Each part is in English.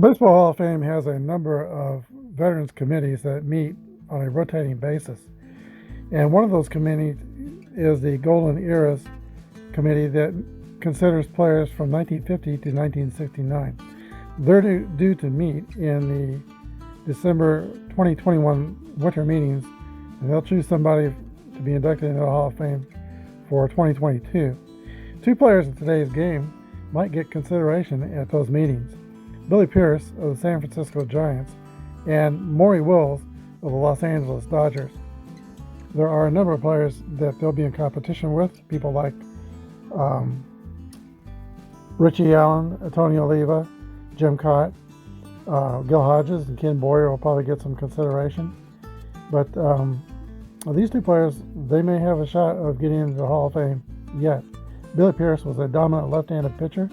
The Baseball Hall of Fame has a number of veterans committees that meet on a rotating basis. And one of those committees is the Golden Eras Committee that considers players from 1950 to 1969. They're due to meet in the December 2021 winter meetings, and they'll choose somebody to be inducted into the Hall of Fame for 2022. Two players in today's game might get consideration at those meetings: Billy Pierce of the San Francisco Giants and Maury Wills of the Los Angeles Dodgers. There are a number of players that they'll be in competition with, people like Richie Allen, Tony Oliva, Jim Cott, Gil Hodges, and Ken Boyer will probably get some consideration. But these two players, they may have a shot of getting into the Hall of Fame yet. Billy Pierce was a dominant left-handed pitcher,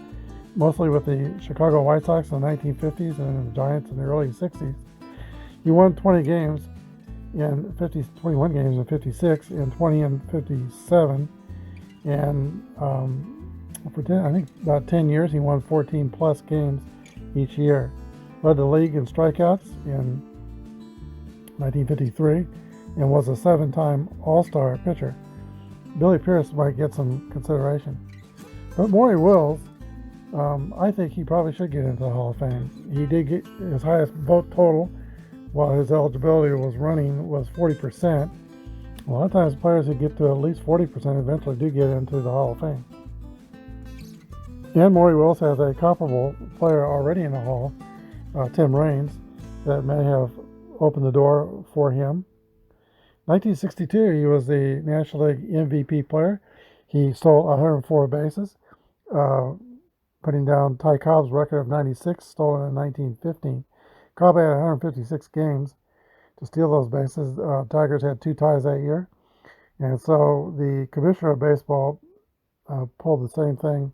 mostly with the Chicago White Sox in the 1950s and the Giants in the early 60s. He won 21 games in 56 and 20 in 57. And I think about 10 years, he won 14 plus games each year. Led the league in strikeouts in 1953 and was a 7-time All-Star pitcher. Billy Pierce might get some consideration. But Maury Wills, I think he probably should get into the Hall of Fame. He did get his highest vote total while his eligibility was running was 40%. A lot of times players who get to at least 40% eventually do get into the Hall of Fame. And Maury Wills has a comparable player already in the Hall, Tim Raines, that may have opened the door for him. 1962, he was the National League MVP player. He stole 104 bases, putting down Ty Cobb's record of 96, stolen in 1915. Cobb had 156 games to steal those bases. Tigers had 2 ties that year. And so the commissioner of baseball pulled the same thing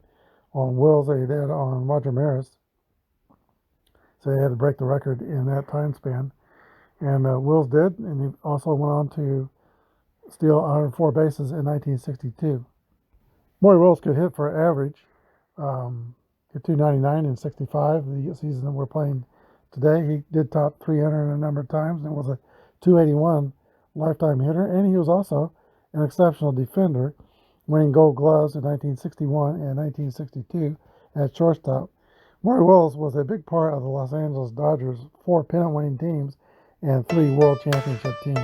on Wills that he did on Roger Maris. So they had to break the record in that time span. And Wills did, and he also went on to steal 104 bases in 1962. Maury Wills could hit for average, hit 299 in 65, the season that we're playing today. He did top 300 a number of times and was a 281 lifetime hitter, and he was also an exceptional defender, winning Gold Gloves in 1961 and 1962 at shortstop. Maury Wills was a big part of the Los Angeles Dodgers' 4 pennant-winning teams and 3 World Championship teams.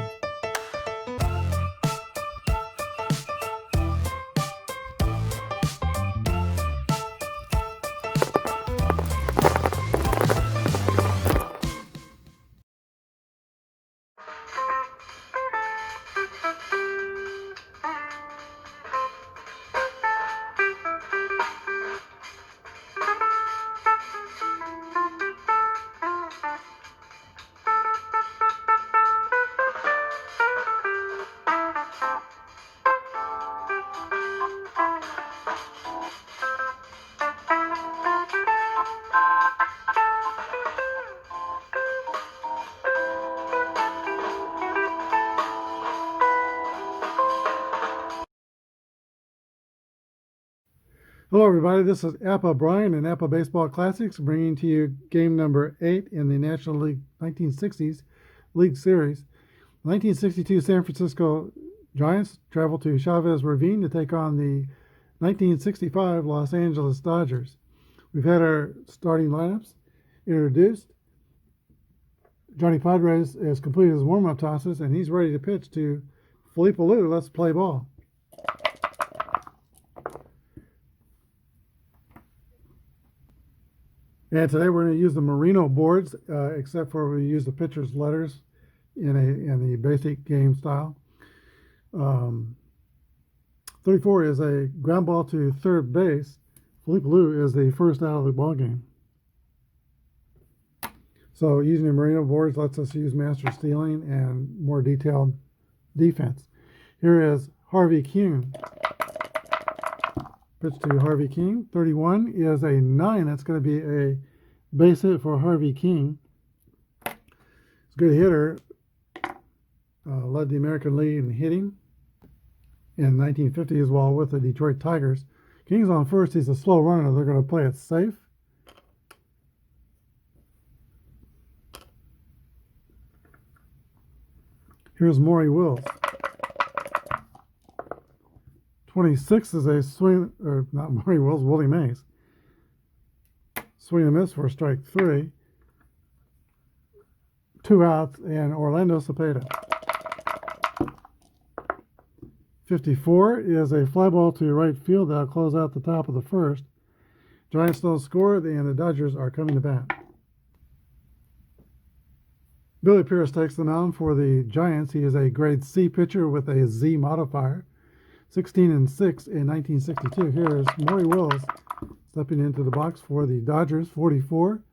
Hello everybody, this is Apba Brian and Apba Baseball Classics, bringing to you game number 8 in the National League 1960s League Series. 1962 San Francisco Giants travel to Chavez Ravine to take on the 1965 Los Angeles Dodgers. We've had our starting lineups introduced. Johnny Padres has completed his warm-up tosses and he's ready to pitch to Felipe Alou. Let's play ball. And today we're going to use the Merino boards, except for we use the pitcher's letters in the basic game style. 34 is a ground ball to third base. Felipe Alou is the first out of the ball game. So using the Merino boards lets us use master stealing and more detailed defense. Here is Harvey King. Pitch to Harvey King. 31 is a 9. That's going to be a base hit for Harvey King. He's a good hitter. Led the American League in hitting in 1950 as well with the Detroit Tigers. King's on first. He's a slow runner. They're going to play it safe. Here's Maury Wills. 26 is a swing, or not Maury Wills, Willie Mays. Swing and miss for strike 3. 2 outs, and Orlando Cepeda. 54 is a fly ball to right field that'll close out the top of the first. Giants don't score, and the Dodgers are coming to bat. Billy Pierce takes the mound for the Giants. He is a grade C pitcher with a Z modifier. 16-6 in 1962. Here is Maury Wills stepping into the box for the Dodgers. 44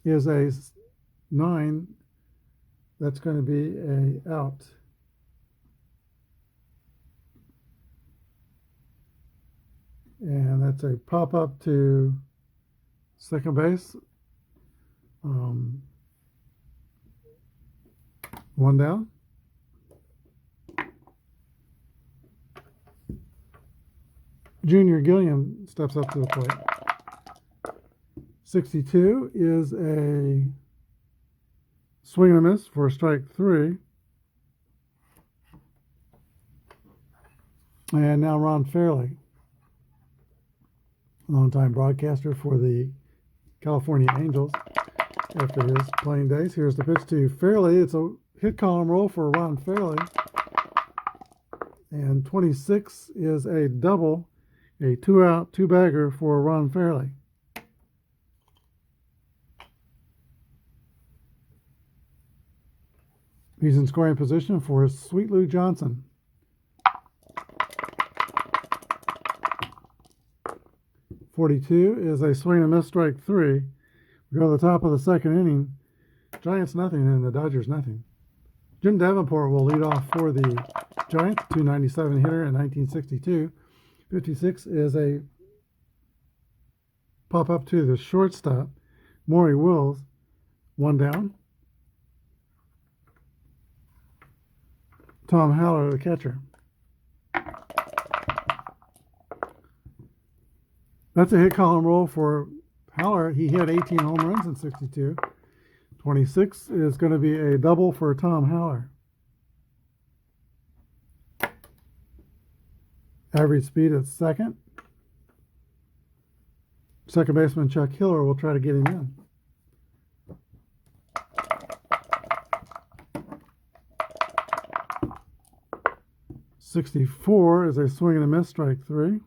is a 9. That's going to be a out. And that's a pop-up to second base. 1 down. Junior Gilliam steps up to the plate. 62 is a swing and a miss for strike 3. And now Ron Fairley, longtime broadcaster for the California Angels after his playing days. Here's the pitch to Fairley. It's a hit column roll for Ron Fairley. And 26 is a double, a 2-out, 2-bagger for Ron Fairley. He's in scoring position for Sweet Lou Johnson. 42 is a swing and miss, strike 3. We go to the top of the second inning. Giants nothing and the Dodgers nothing. Jim Davenport will lead off for the Giants, 297 hitter in 1962. 56 is a pop-up to the shortstop, Maury Wills. 1 down. Tom Haller, the catcher. That's a hit column roll for Haller. He hit 18 home runs in 62. 26 is going to be a double for Tom Haller. Average speed at second. Second baseman Chuck Hiller will try to get him in. .64 is a swing and a miss, strike 3.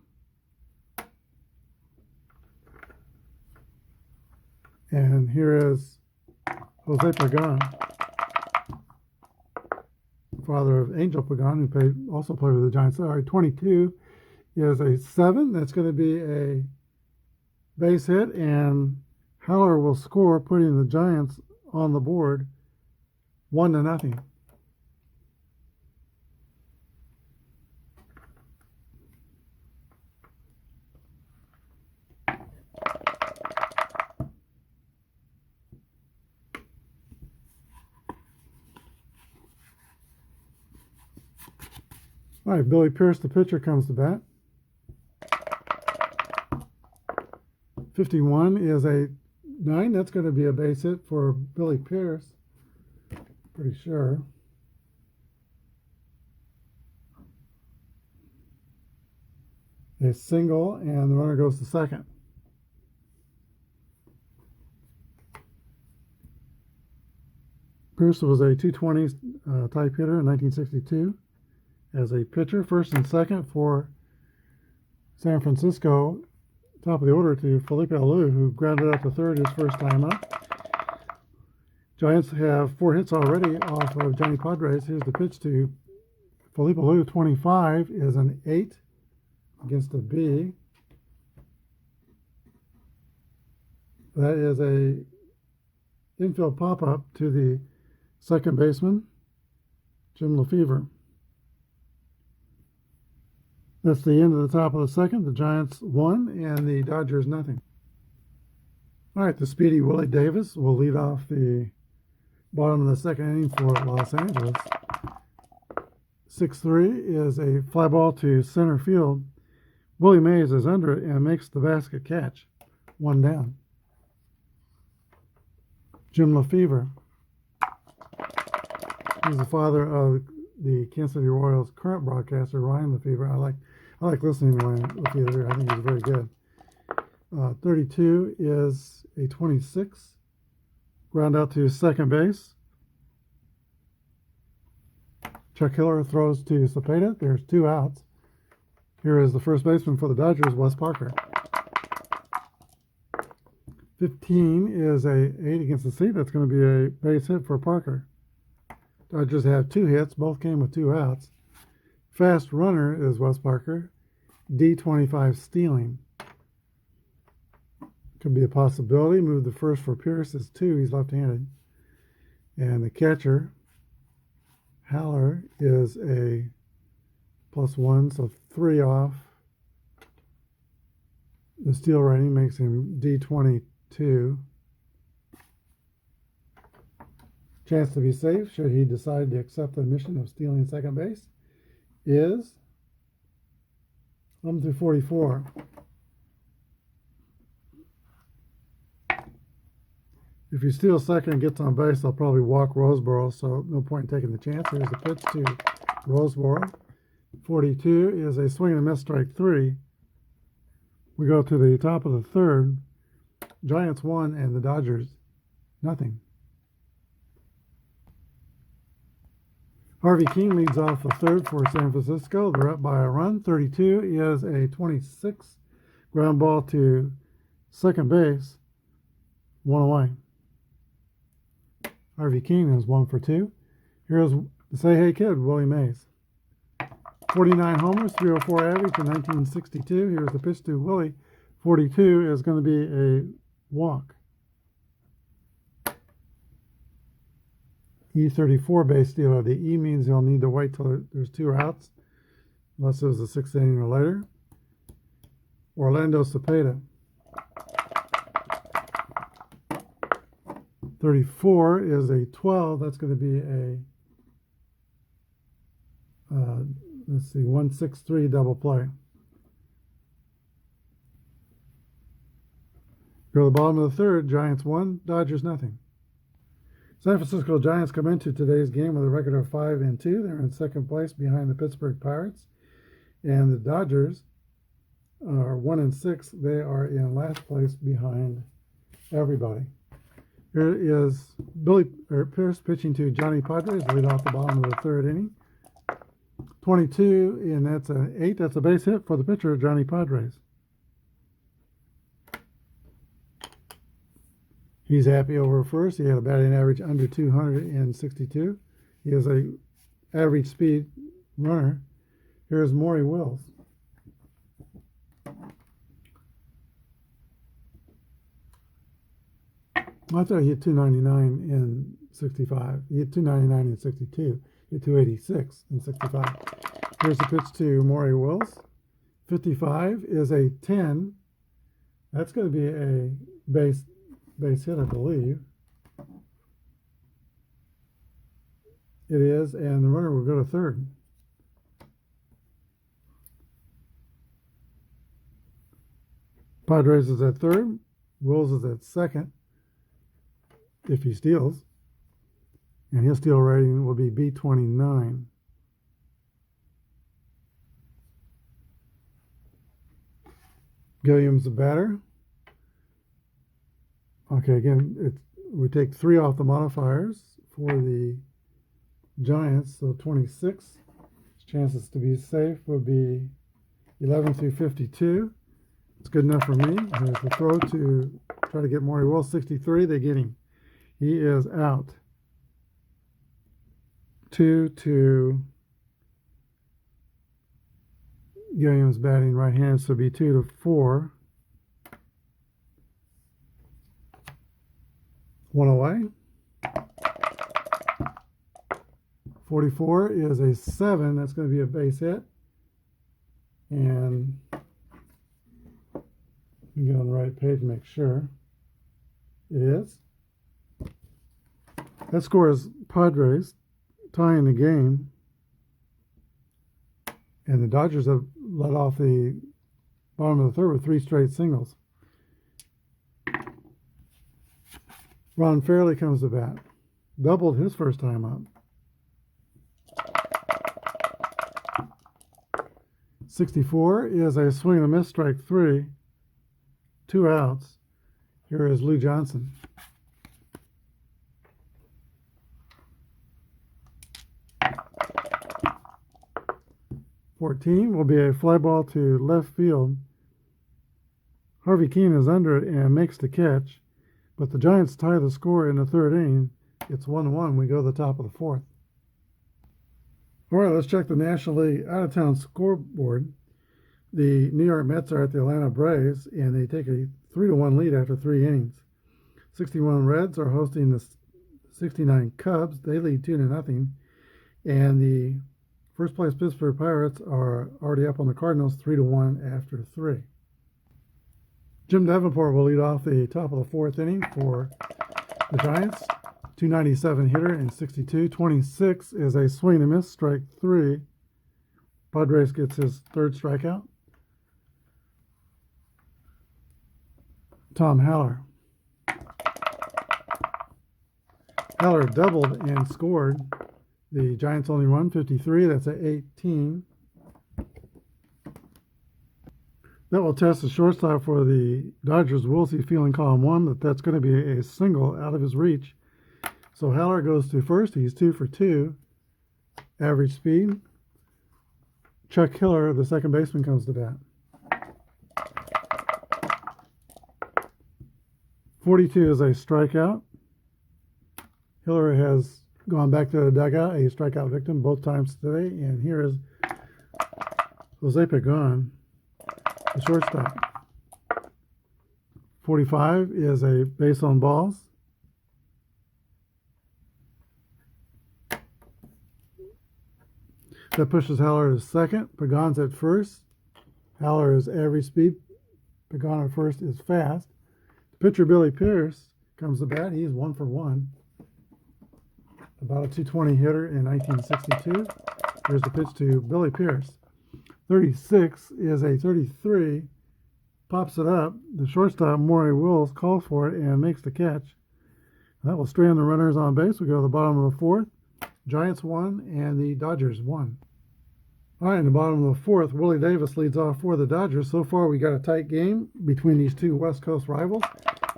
And here is Jose Pagan, father of Angel Pagan, who also played with the Giants. All right, 22 is a 7. That's going to be a base hit, and Haller will score, putting the Giants on the board 1-0. All right, Billy Pierce, the pitcher, comes to bat. 51 is a 9. That's going to be a base hit for Billy Pierce. Pretty sure. A single, and the runner goes to second. Pierce was a 220 type hitter in 1962. As a pitcher, first and second for San Francisco. Top of the order to Felipe Alou, who grounded out to third his first time up. Giants have 4 hits already off of Johnny Padres. Here's the pitch to Felipe Alou. 25 is an 8 against a B. That is a infield pop-up to the second baseman, Jim Lefevre. That's the end of the top of the second. The Giants 1 and the Dodgers nothing. All right, the speedy Willie Davis will lead off the bottom of the second inning for Los Angeles. 6-3 is a fly ball to center field. Willie Mays is under it and makes the basket catch. 1 down. Jim Lefevre. He's the father of the Kansas City Royals' current broadcaster, Ryan Lefevre. I like listening to Ryan Lefevre. I think he's very good. 32 is a 26. Ground out to second base. Chuck Hiller throws to Cepeda. There's 2 outs. Here is the first baseman for the Dodgers, Wes Parker. 15 is a 8 against the seat. That's going to be a base hit for Parker. Dodgers have 2 hits. Both came with 2 outs. Fast runner is Wes Parker. D25 stealing. Could be a possibility. Move the first for Pierce is 2. He's left-handed. And the catcher, Haller, is a +1, so 3 off. The steal rating makes him D22. Chance to be safe, should he decide to accept the mission of stealing second base, is 1 through 44. If he steals second and gets on base, I'll probably walk Roseboro, so no point in taking the chance. Here's the pitch to Roseboro. 42 is a swing and a miss, strike 3. We go to the top of the third. Giants 1 and the Dodgers nothing. Harvey King leads off the third for San Francisco. They're up by a run. 32 is a 26. Ground ball to second base. 1 away. Harvey King is 1 for 2. Here's the Say Hey Kid, Willie Mays. 49 homers, 304 average in 1962. Here's the pitch to Willie. 42 is going to be a walk. E34 base stealer. The E means he'll need to wait till there's 2 outs, unless it was the 6th inning or later. Orlando Cepeda. 34 is a 12. That's going to be a, 163 double play. Go to the bottom of the third. Giants 1, Dodgers nothing. San Francisco Giants come into today's game with a record of 5-2. They're in second place behind the Pittsburgh Pirates. And the Dodgers are 1-6. They are in last place behind everybody. Here is Pierce pitching to Johnny Padres, lead off the bottom of the third inning. 22, and that's an 8. That's a base hit for the pitcher, Johnny Padres. He's happy over first. He had a batting average under 262. He is a average speed runner. Here's Maury Wills. I thought he hit 299 in 65. He hit 299 in 62. He hit 286 in 65. Here's the pitch to Maury Wills. 55 is a 10. That's going to be a base hit, I believe. It is, and the runner will go to third. Padres is at third. Wills is at second. If he steals, and his steal rating will be B29. Gilliam's the batter. Okay, again, we take 3 off the modifiers for the Giants, so 26. Chances to be safe would be 11 through 52. It's good enough for me. Here's the throw to try to get Maury Wills. 63, they get him. He is out. 2 to Gilliam's batting right hand, so it'll be 2 to 4. 1 away. 44 is a 7. That's going to be a base hit. And you get on the right page and make sure it is. That scores Padres tying the game. And the Dodgers have let off the bottom of the third with 3 straight singles. Ron Fairley comes to bat. Doubled his first time up. 64 is a swing and a miss, strike 3, 2 outs. Here is Lou Johnson. '14 will be a fly ball to left field. Harvey Keene is under it and makes the catch, but the Giants tie the score in the third inning. It's 1-1. We go to the top of the fourth. All right, let's check the National League out-of-town scoreboard. The New York Mets are at the Atlanta Braves, and they take a 3-1 lead after 3 innings. 61 Reds are hosting the 69 Cubs. They lead 2-0, and the first place Pittsburgh Pirates are already up on the Cardinals 3-1 after 3. Jim Davenport will lead off the top of the fourth inning for the Giants. 297 hitter and 62. 26 is a swing and miss, strike 3. Padres gets his third strikeout. Tom Haller. Haller doubled and scored. The Giants only run 53. That's at 18. That will test the shortstop for the Dodgers. We'll see feeling column 1 that's going to be a single out of his reach. So Haller goes to first. He's 2 for 2. Average speed. Chuck Hiller, the second baseman, comes to bat. 42 is a strikeout. Hiller has gone back to the dugout, a strikeout victim both times today. And here is Jose Pagan, the shortstop. 45 is a base on balls. That pushes Haller to second. Pagan's at first. Haller is average speed. Pagan at first is fast. The pitcher, Billy Pierce, comes to bat. He's 1 for 1. About a 220 hitter in 1962. Here's the pitch to Billy Pierce. 36 is a 33. Pops it up. The shortstop, Maury Wills, calls for it and makes the catch. That will strand the runners on base. We go to the bottom of the fourth. Giants won and the Dodgers won. All right, in the bottom of the fourth, Willie Davis leads off for the Dodgers. So far, we got a tight game between these two West Coast rivals.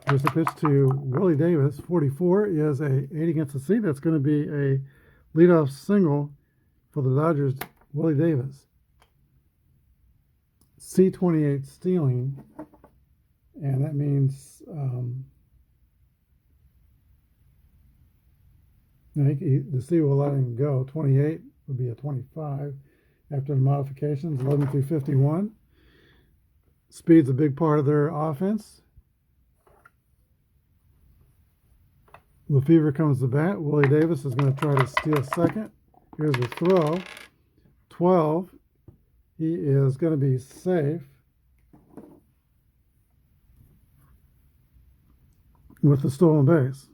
Here's the pitch to Willie Davis. 44 is a 8 against the C. That's going to be a leadoff single for the Dodgers, Willie Davis. C28 stealing, and that means the C will let him go. 28 would be a 25 after the modifications. 11 through 51. Speed's a big part of their offense. Lefevre comes to bat. Willie Davis is going to try to steal second. Here's the throw. 12. He is going to be safe with the stolen base.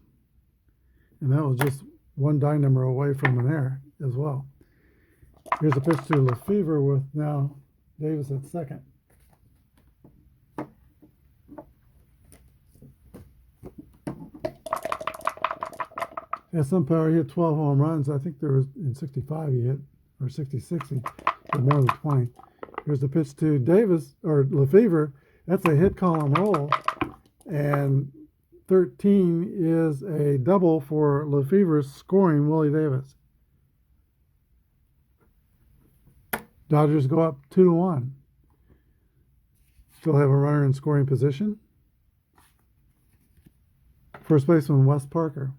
And that was just one die number away from an error as well. Here's a pitch to Lefevre with now Davis at second. Has some power. He hit 12 home runs. I think there was in 65 he hit, or 66 he hit more than 20. Here's the pitch to Davis, or Lefevre. That's a hit column roll. And 13 is a double for Lefevre scoring Willie Davis. Dodgers go up 2-1. Still have a runner in scoring position. First baseman Wes Parker.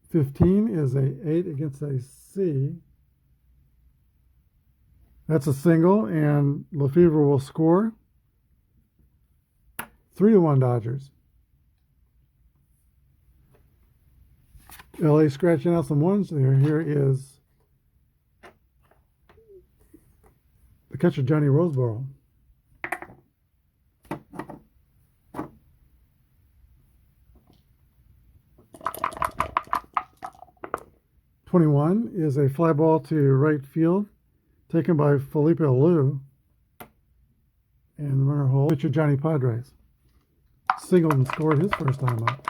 '15 is a 8 against a C. That's a single, and Lefevre will score. 3-1 Dodgers. LA scratching out some ones there. Here is the catcher, Johnny Roseboro. '21 is a fly ball to right field, taken by Felipe Alou. And the runner hole, pitcher Johnny Padres. Singled and scored his first time up.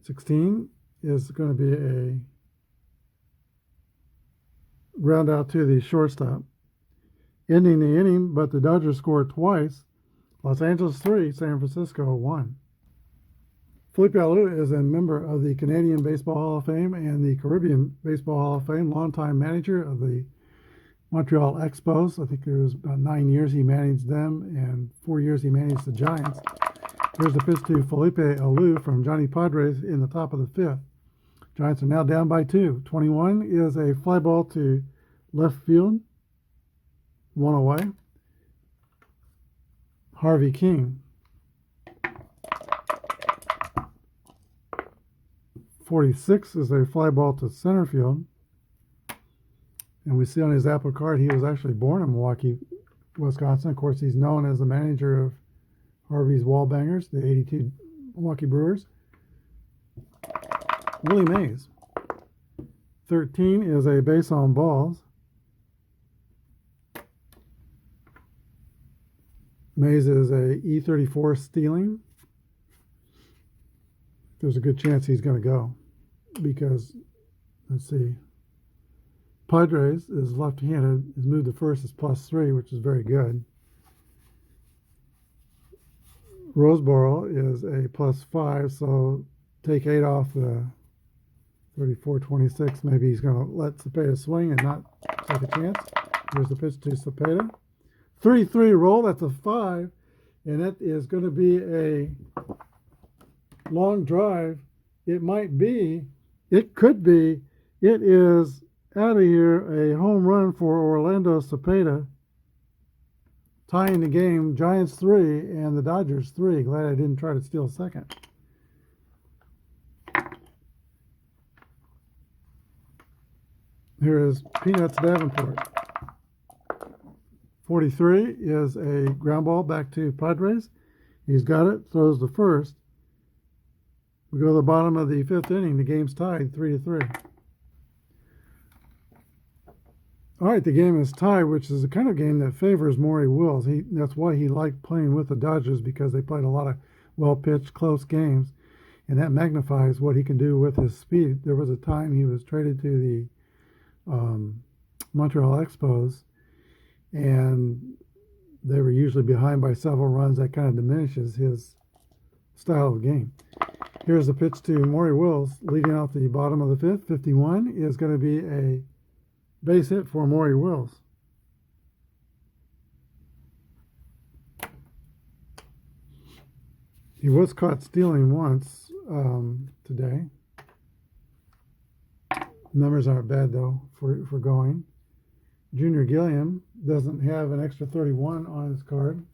16 is going to be a ground out to the shortstop. Ending the inning, but the Dodgers scored twice. Los Angeles 3, San Francisco 1. Felipe Alou is a member of the Canadian Baseball Hall of Fame and the Caribbean Baseball Hall of Fame, longtime manager of the Montreal Expos. I think it was about 9 years he managed them, and 4 years he managed the Giants. Here's the pitch to Felipe Alou from Johnny Padres in the top of the fifth. Giants are now down by 2. 21 is a fly ball to left field. 1 away. Harvey King. 46 is a fly ball to center field. And we see on his Apba card he was actually born in Milwaukee, Wisconsin. Of course, he's known as the manager of Harvey's Wallbangers, the 82 Milwaukee Brewers. Willie Mays. 13 is a base on balls. Mays is a E34 stealing. There's a good chance he's going to go because, let's see, Padres is left-handed, is moved to first is +3, which is very good. Roseboro is a +5, so take 8 off the 34-26. Maybe he's going to let Cepeda swing and not take a chance. Here's the pitch to Cepeda. 3-3 roll, that's a 5, and that is going to be a long drive. It might be, it could be, it is out of here a home run for Orlando Cepeda, tying the game. Giants 3 and the Dodgers 3. Glad I didn't try to steal second. Here is Peanuts Davenport. 43 is a ground ball back to Padres. He's got it, throws the first. We go to the bottom of the fifth inning. The game's tied 3-3. All right, the game is tied, which is the kind of game that favors Maury Wills. That's why he liked playing with the Dodgers, because they played a lot of well-pitched, close games, and that magnifies what he can do with his speed. There was a time he was traded to the Montreal Expos, and they were usually behind by several runs. That kind of diminishes his style of game. Here's the pitch to Maury Wills, leading off the bottom of the fifth. 51 is going to be a base hit for Maury Wills. He was caught stealing once today. Numbers aren't bad, though, for going. Junior Gilliam doesn't have an extra 31 on his card,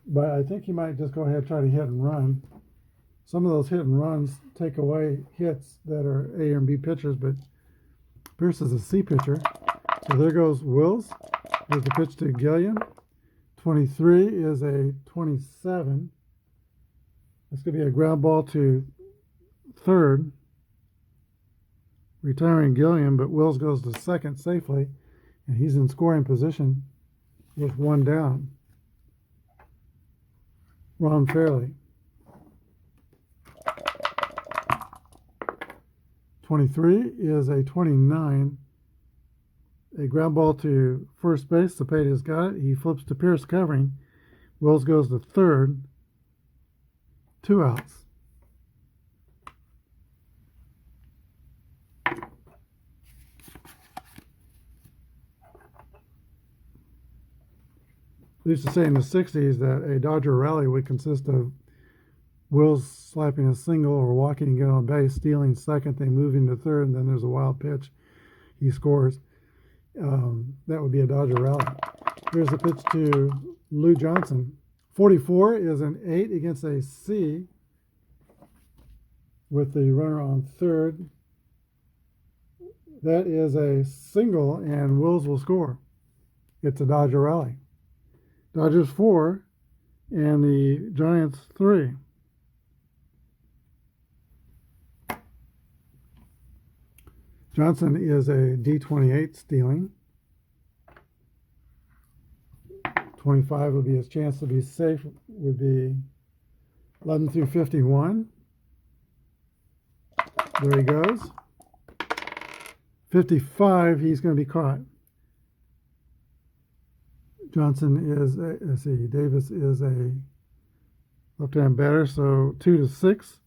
but I think he might just go ahead and try to hit and run. Some of those hit and runs take away hits that are A and B pitchers, but Pierce is a C pitcher. So there goes Wills. There's the pitch to Gilliam. 23 is a 27. This could be a ground ball to third, retiring Gilliam, but Wills goes to second safely, and he's in scoring position with one down. Ron Fairley. 23 is a 29. A ground ball to first base. Cepeda's got it. He flips to Pierce covering. Wills goes to third. 2 outs. They used to say in the 60s that a Dodger rally would consist of Wills slapping a single or walking and getting on base, stealing second, then moving to third, and then there's a wild pitch. He scores. That would be a Dodger rally. Here's the pitch to Lou Johnson. 44 is an 8 against a C with the runner on third. That is a single, and Wills will score. It's a Dodger rally. Dodgers 4 and the Giants 3. Johnson is a D28 stealing. 25 would be his chance to be safe, would be 11 through 51. There he goes. 55, he's going to be caught. Johnson is, let's see, Davis is a left-hand batter, so 2-6.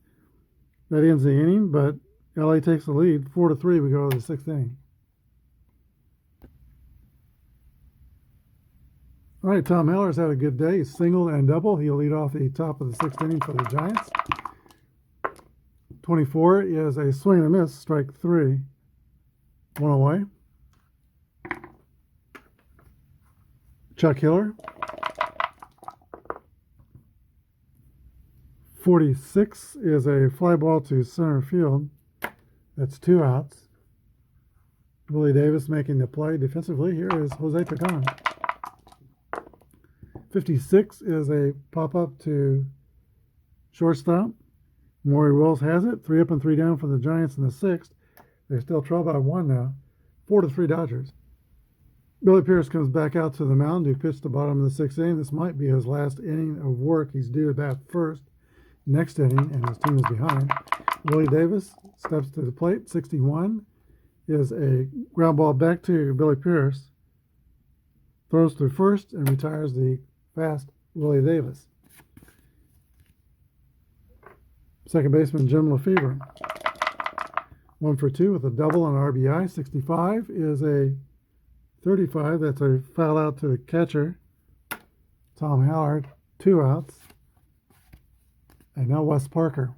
That ends the inning, but LA takes the lead. 4-3, we go to the sixth inning. All right, Tom Heller's had a good day. He's singled and double. He'll lead off the top of the sixth inning for the Giants. 24 is a swing and a miss, strike 3. 1 away. Chuck Hiller. 46 is a fly ball to center field. That's 2 outs. Willie Davis making the play defensively. Here is Jose Pagan. 56 is a pop-up to shortstop. Maury Wills has it. 3 up and 3 down for the Giants in the sixth. They're still 12 out of 1 now. 4-3 Dodgers. Billy Pierce comes back out to the mound to pitch the bottom of the sixth inning. This might be his last inning of work. He's due to bat first next inning, and his team is behind. Willie Davis steps to the plate. 61 is a ground ball back to Billy Pierce. Throws through first and retires the fast Willie Davis. Second baseman Jim Lefebvre. 1 for 2 with a double and RBI. 65 is a 35. That's a foul out to the catcher, Tom Howard. 2 outs. And now Wes Parker.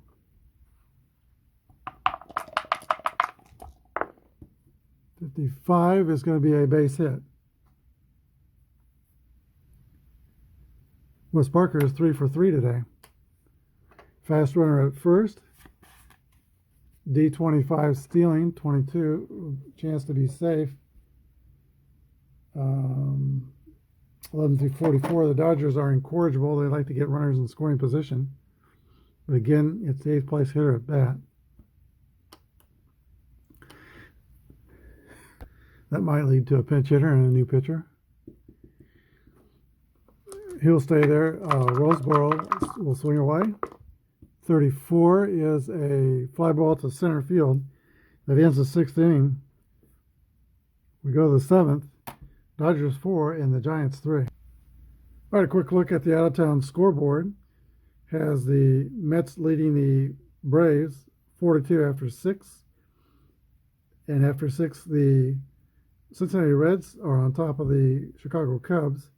.55 is going to be a base hit. Wes Parker is 3 for 3 today. Fast runner at first. D25 stealing, 22, chance to be safe. 11 through 44, the Dodgers are incorrigible. They like to get runners in scoring position. But again, it's the 8th place hitter at bat. That might lead to a pinch hitter and a new pitcher. He'll stay there. Roseboro will swing away. 34 is a fly ball to center field. That ends the sixth inning. We go to the seventh. Dodgers 4 and the Giants 3. All right, a quick look at the out-of-town scoreboard. Has the Mets leading the Braves 4-2 after 6. And after 6, the Cincinnati Reds are on top of the Chicago Cubs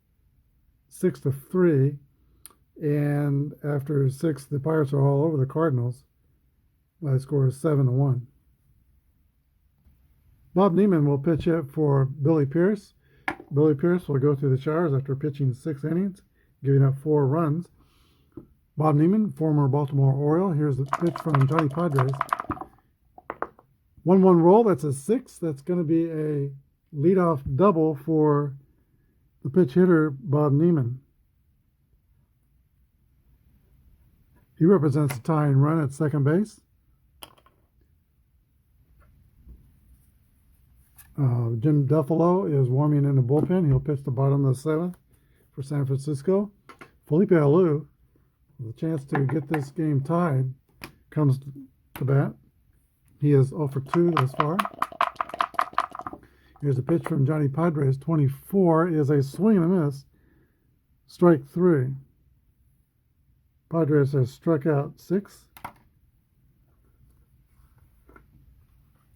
6-3. And after 6, the Pirates are all over the Cardinals by a score of 7-1. Bob Neiman will pitch it for Billy Pierce. Billy Pierce will go through the showers after pitching 6 innings, giving up 4 runs. Bob Neiman, former Baltimore Oriole. Here's the pitch from Johnny Padres. 1-1 roll. That's a 6. That's going to be a leadoff double for the pitch hitter, Bob Neiman. He represents a tying run at second base. Jim Duffalo is warming in the bullpen. He'll pitch the bottom of the 7th for San Francisco. Felipe Alou, with a chance to get this game tied, comes to bat. He is 0 for 2 thus far. Here's a pitch from Johnny Padres. 24 is a swing and a miss. Strike 3. Padres has struck out 6.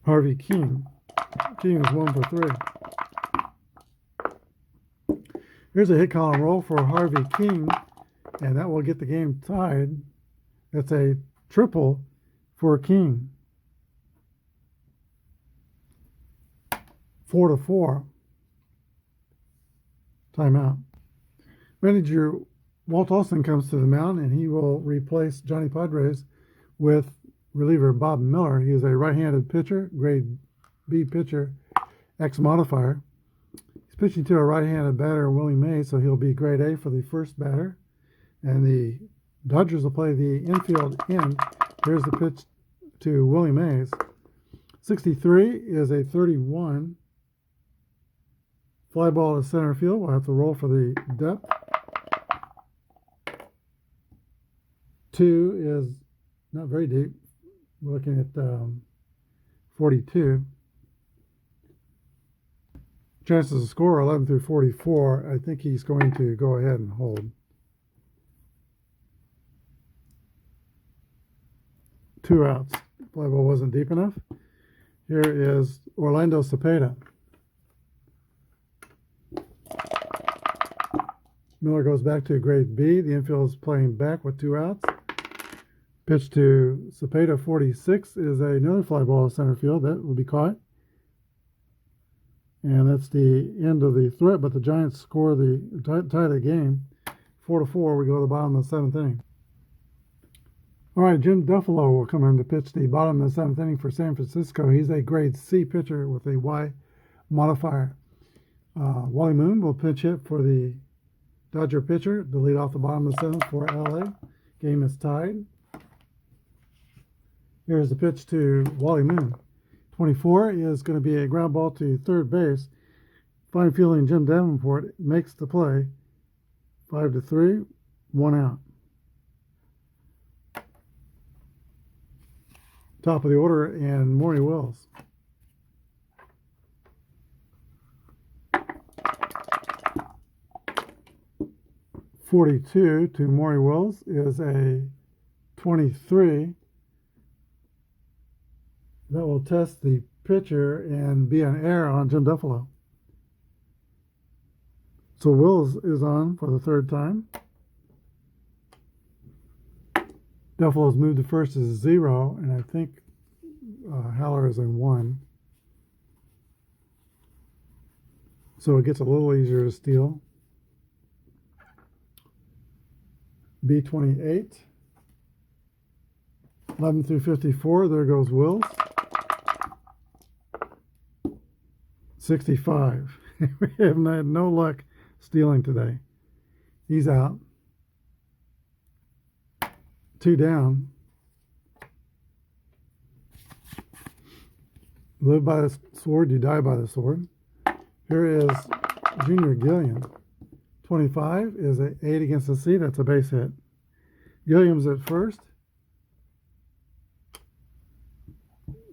Harvey King. King is 1 for 3. Here's a hit column roll for Harvey King, and that will get the game tied. That's a triple for King. 4-4. Timeout. Manager Walt Olson comes to the mound, and he will replace Johnny Padres with reliever Bob Miller. He is a right-handed pitcher, grade B pitcher, X-modifier. He's pitching to a right-handed batter, Willie Mays, so he'll be grade A for the first batter. And the Dodgers will play the infield in. Here's the pitch to Willie Mays. 63 is a 31. Fly ball to center field. We'll have to roll for the depth. 2 is not very deep. We're looking at 42. Chances to score 11 through 44. I think he's going to go ahead and hold. 2 outs. Fly ball wasn't deep enough. Here is Orlando Cepeda. Miller goes back to grade B. The infield is playing back with 2 outs. Pitch to Cepeda, 46, is another fly ball to center field. That will be caught. And that's the end of the threat, but the Giants score tie the game. 4-4, we go to the bottom of the 7th inning. All right, Jim Duffalo will come in to pitch the bottom of the 7th inning for San Francisco. He's a grade C pitcher with a Y modifier. Wally Moon will pinch hit for the Dodger pitcher to lead off the bottom of the 7th for LA. Game is tied. Here's the pitch to Wally Moon. 24 is going to be a ground ball to third base. Fine fielding Jim Davenport makes the play. 5-3, 1 out. Top of the order, and Maury Wills. .42 to Maury Wills is a 23. That will test the pitcher and be an error on Jim Duffalo. So Wills is on for the 3rd time. Duffalo's moved to first is 0, and I think Haller is a 1. So it gets a little easier to steal. B28. 11 through 54, there goes Wills. 65. We have had no luck stealing today. He's out. 2 down. Live by the sword, you die by the sword. Here is Junior Gilliam. 25 is an 8 against the C. That's a base hit. Gilliam's at first.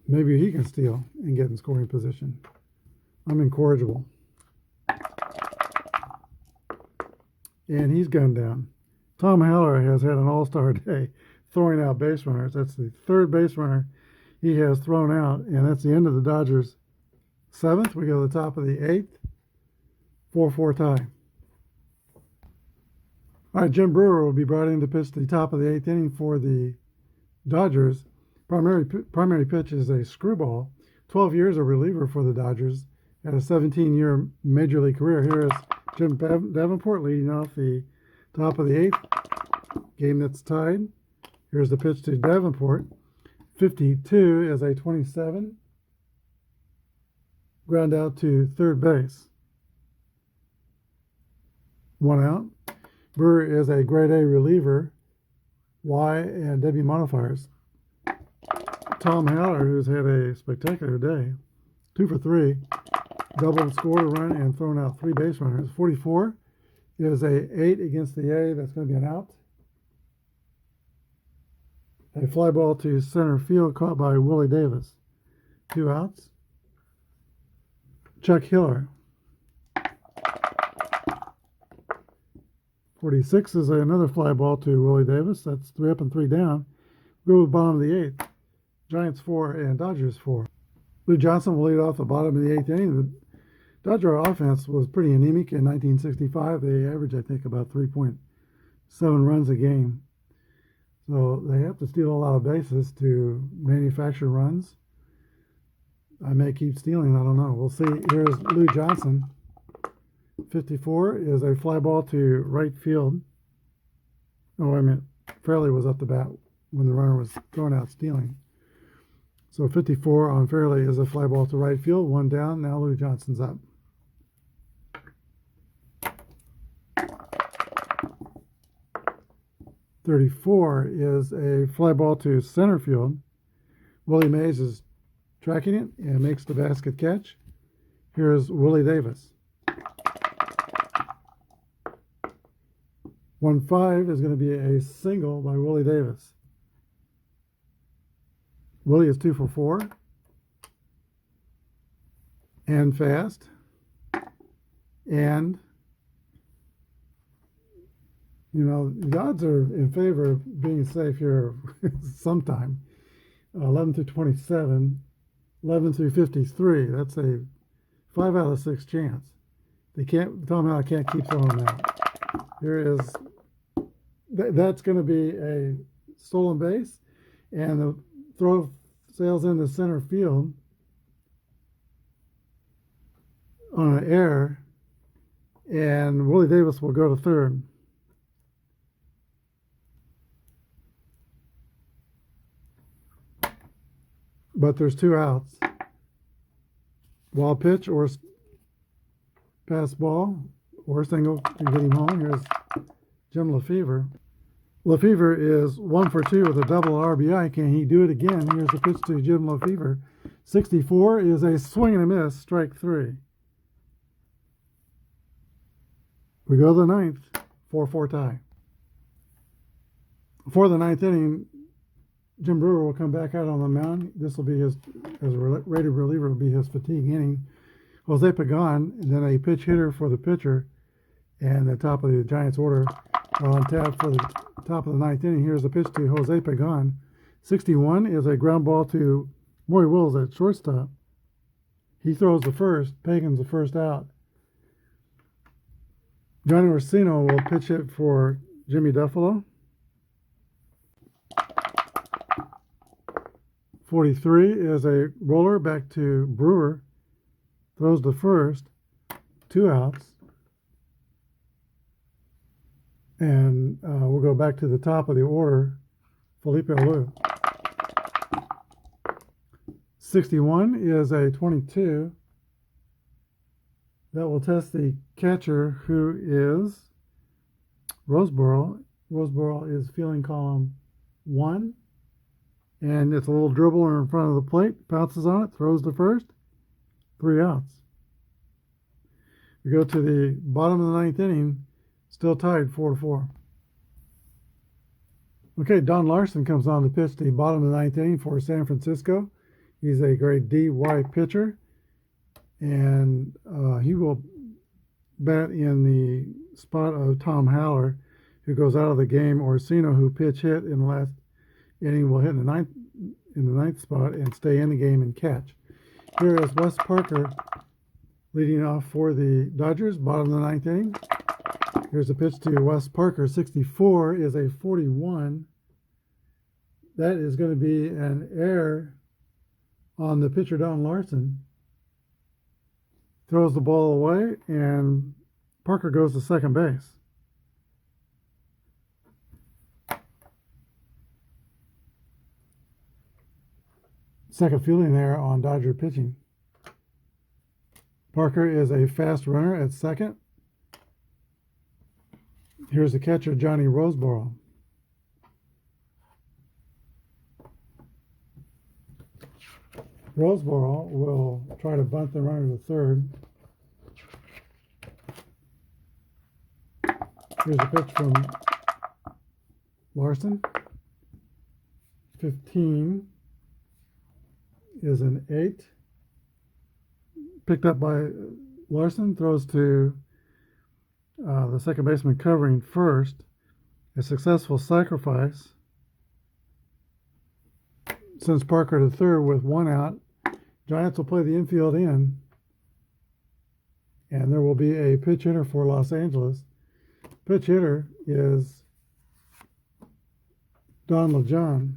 Maybe he can steal and get in scoring position. I'm incorrigible. And he's gunned down. Tom Haller has had an all-star day throwing out base runners. That's the 3rd base runner he has thrown out, and that's the end of the Dodgers' 7th. We go to the top of the 8th. 4-4 tie. All right, Jim Brewer will be brought in to pitch the top of the 8th inning for the Dodgers. Primary pitch is a screwball. 12 years a reliever for the Dodgers. Had a 17-year major league career. Here is Jim Davenport leading off the top of the 8th. Game that's tied. Here's the pitch to Davenport. 52 is a 27. Ground out to third base. 1 out. Brewer is a grade A reliever. Y and W modifiers. Tom Haller, who's had a spectacular day. 2 for 3. Doubled, scored a run, and thrown out 3 base runners. 44 is a 8 against the A. That's going to be an out. A fly ball to center field caught by Willie Davis. 2 outs. Chuck Hiller. 46 is another fly ball to Willie Davis. That's 3 up and 3 down. Go to the bottom of the 8th. Giants 4 and Dodgers 4. Lou Johnson will lead off the bottom of the 8th inning. The Dodger offense was pretty anemic in 1965. They averaged, I think, about 3.7 runs a game. So they have to steal a lot of bases to manufacture runs. I may keep stealing. I don't know. We'll see. Here's Lou Johnson. 54 is a fly ball to right field. Oh, I meant Fairley was up the bat when the runner was thrown out stealing. So 54 on Fairley is a fly ball to right field. 1 down. Now Lou Johnson's up. .34 is a fly ball to center field. Willie Mays is tracking it and makes the basket catch. Here's Willie Davis. 1-5 is going to be a single by Willie Davis. Willie is 2 for 4. and fast, and you know, the odds are in favor of being safe here sometime. 11 through 27, 11 through 53. That's a 5 out of 6 chance. They can't tell me how I can't keep throwing them out. Here is that's going to be a stolen base, and the throw sails into center field on an error, and Willie Davis will go to third. But there's 2 outs. Wild pitch or pass ball or single to get him home. Here's Jim Lefevre. Lefevre is 1 for 2 with a double RBI. Can he do it again? Here's the pitch to Jim Lefevre. 64 is a swing and a miss, strike 3. We go to the 9th, 4-4 tie. For the 9th inning, Jim Brewer will come back out on the mound. This will be his, as a rated reliever, will be his fatigue inning. Jose Pagan, and then a pitch hitter for the pitcher, and the top of the Giants order are on tap for the top of the 9th inning. Here's the pitch to Jose Pagan. 61 is a ground ball to Maury Wills at shortstop. He throws the first. Pagan's the first out. Johnny Orsino will pitch it for Jimmy Duffalo. 43 is a roller back to Brewer. Throws the first. 2 outs. And we'll go back to the top of the order. Felipe Alou. 61 is a 22. That will test the catcher, who is Roseboro. Roseboro is fielding column 1. And it's a little dribbler in front of the plate. Pounces on it, throws the first. 3 outs. We go to the bottom of the 9th inning, still tied 4-4. Okay, Don Larson comes on to pitch the bottom of the 9th inning for San Francisco. He's a grade D-Y pitcher, and he will bat in the spot of Tom Haller, who goes out of the game. Orsino, who pitch hit in the last inning, will hit in the ninth spot and stay in the game and catch. Here is Wes Parker leading off for the Dodgers, bottom of the 9th inning. Here's a pitch to Wes Parker. 64 is a 41. That is going to be an error on the pitcher, Don Larson. Throws the ball away, and Parker goes to second base. Second fielding there on Dodger pitching. Parker is a fast runner at second. Here's the catcher, Johnny Roseboro. Roseboro will try to bunt the runner to third. Here's a pitch from Larson. 15 is an 8. Picked up by Larson, throws to the second baseman covering first. A successful sacrifice sends Parker to third with 1 out. Giants will play the infield in, and there will be a pitch hitter for Los Angeles. Pitch hitter is Don LeJean.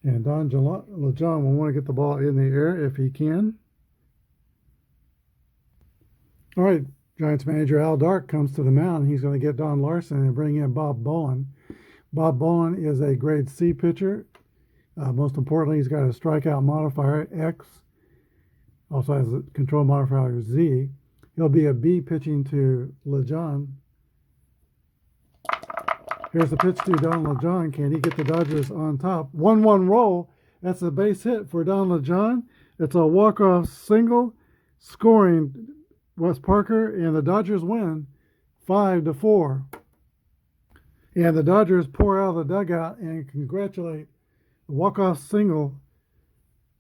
And Don LeJean will want to get the ball in the air if he can. All right, Giants manager Al Dark comes to the mound. He's going to get Don Larson and bring in Bob Bowen. Bob Bowen is a grade C pitcher. Most importantly, he's got a strikeout modifier, X. Also has a control modifier, Z. He'll be a B pitching to LeJean. Here's the pitch to Don LeJean. Can he get the Dodgers on top? 1-1 roll. That's a base hit for Don LeJean. It's a walk-off single, scoring Wes Parker, and the Dodgers win 5-4. And the Dodgers pour out of the dugout and congratulate the walk-off single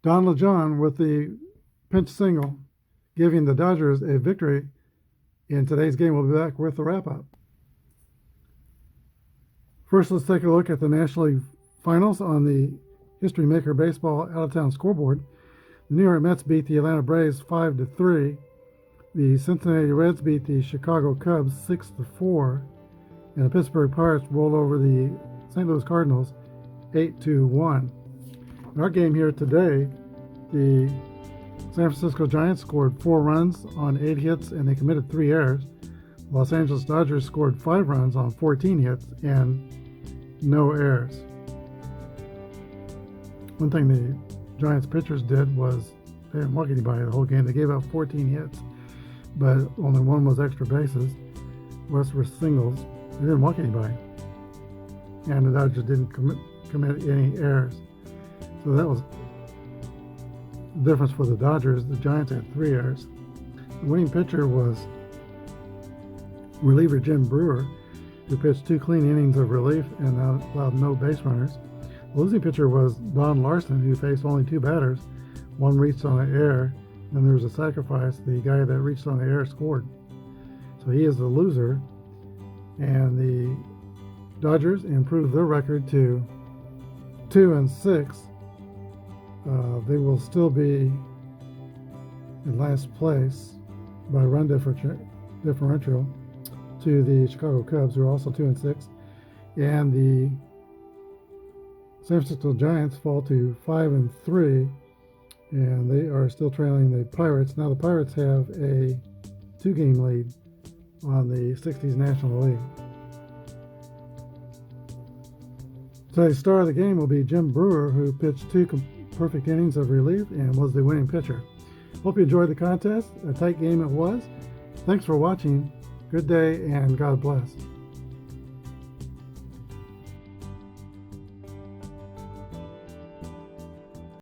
Don LeJohn with the pinch single, giving the Dodgers a victory in today's game. We'll be back with the wrap-up. First, let's take a look at the National League Finals on the History Maker Baseball out-of-town scoreboard. The New York Mets beat the Atlanta Braves 5-3. The Cincinnati Reds beat the Chicago Cubs 6-4. And the Pittsburgh Pirates rolled over the St. Louis Cardinals 8-1. In our game here today, the San Francisco Giants scored 4 runs on 8 hits and they committed 3 errors. The Los Angeles Dodgers scored 5 runs on 14 hits and no errors. One thing the Giants pitchers did was they didn't walk anybody the whole game. They gave up 14 hits, but only 1 was extra bases. The rest were singles. They didn't walk anybody. And the Dodgers didn't commit any errors. So that was the difference for the Dodgers. The Giants had 3 errors. The winning pitcher was reliever Jim Brewer, who pitched 2 clean innings of relief and allowed no base runners. The losing pitcher was Don Larson, who faced only 2 batters. 1 reached on an error, and there was a sacrifice. The guy that reached on the error scored. So he is the loser, and the Dodgers improved their record to 2-6. They will still be in last place by run differential to the Chicago Cubs, who are also 2-6, and the San Francisco Giants fall to 5-3, and they are still trailing the Pirates. Now the Pirates have a 2-game lead on the 60s National League. Today's star of the game will be Jim Brewer, who pitched 2 perfect innings of relief and was the winning pitcher. Hope you enjoyed the contest. A tight game it was. Thanks for watching. Good day and God bless.